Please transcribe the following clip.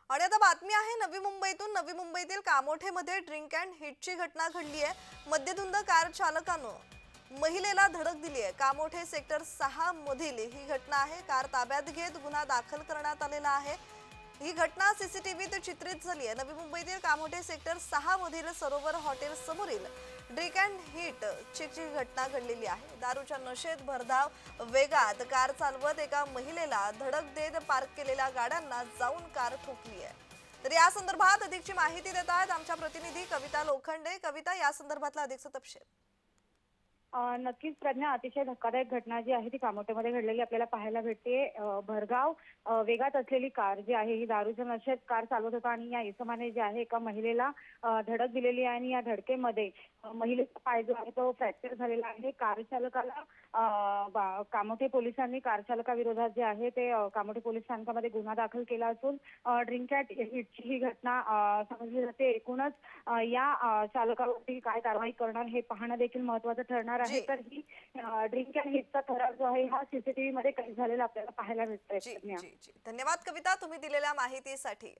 आणि आता बातमी आहे नवी मुंबईतून। नवी मुंबईतील कामोठेमध्ये ड्रिंक अँड हिटची घटना घडली आहे। मद्यधुंद कार चालकानं महिलेला धडक दिली आहे। कामोठे सेक्टर 6 मधील ही घटना आहे। कार ताब्यात घेत गुन्हा दाखल करण्यात आलेला आहे। ही घटना सीसीटीव्हीत चित्रित झाली आहे। नवी मुंबईतील कामोठे सेक्टर 6 मधील सरोवर हॉटेल समोरील ड्रिंक अँड हिट ची घटना घडलेली आहे। दारूच्या नशेत भरधाव वेगात कार चालवत एका महिलेला धडक देत पार्क केलेल्या गाड्यांना जाऊन कार ठोकली आहे। तर या संदर्भात अधिकची माहिती देत आहेत आमच्या प्रतिनिधी कविता लोखंडे। कविता, या संदर्भातला अधिकचा तपशील। नक्कीच प्रज्ञा, अतिशय धक्कादायक घटना जी आहे ती कामोठ्यामध्ये घडलेली आपल्याला पाहायला भेटते। भरधाव वेगात असलेली कार जी आहे ही दारूच्या नशेत कार चालवत होता आणि या इसमाने जे आहे एका महिलेला धडक दिलेली आहे आणि या धडकेमध्ये महिलेचा पाय जो आहे तो फ्रॅक्चर झालेला आहे। कार चालकाला कामोठे पोलिसांनी कार चालकाविरोधात जे आहे ते कामोठे पोलीस स्थानकामध्ये गुन्हा दाखल केला असून ड्रिंक अँड हिटची ही घटना समजली जाते। एकूणच या चालकावरती काय कारवाई करणार हे पाहणं देखील महत्त्वाचं ठरणार आहे। तर ही ड्रिंक अँड हिटचा थरार जो आहे हा सीसीटीव्ही मध्ये कैद झालेला आपल्याला पाहायला भेटतोय। जी जी जी, धन्यवाद कविता, तुम्ही दिलेल्या माहितीसाठी।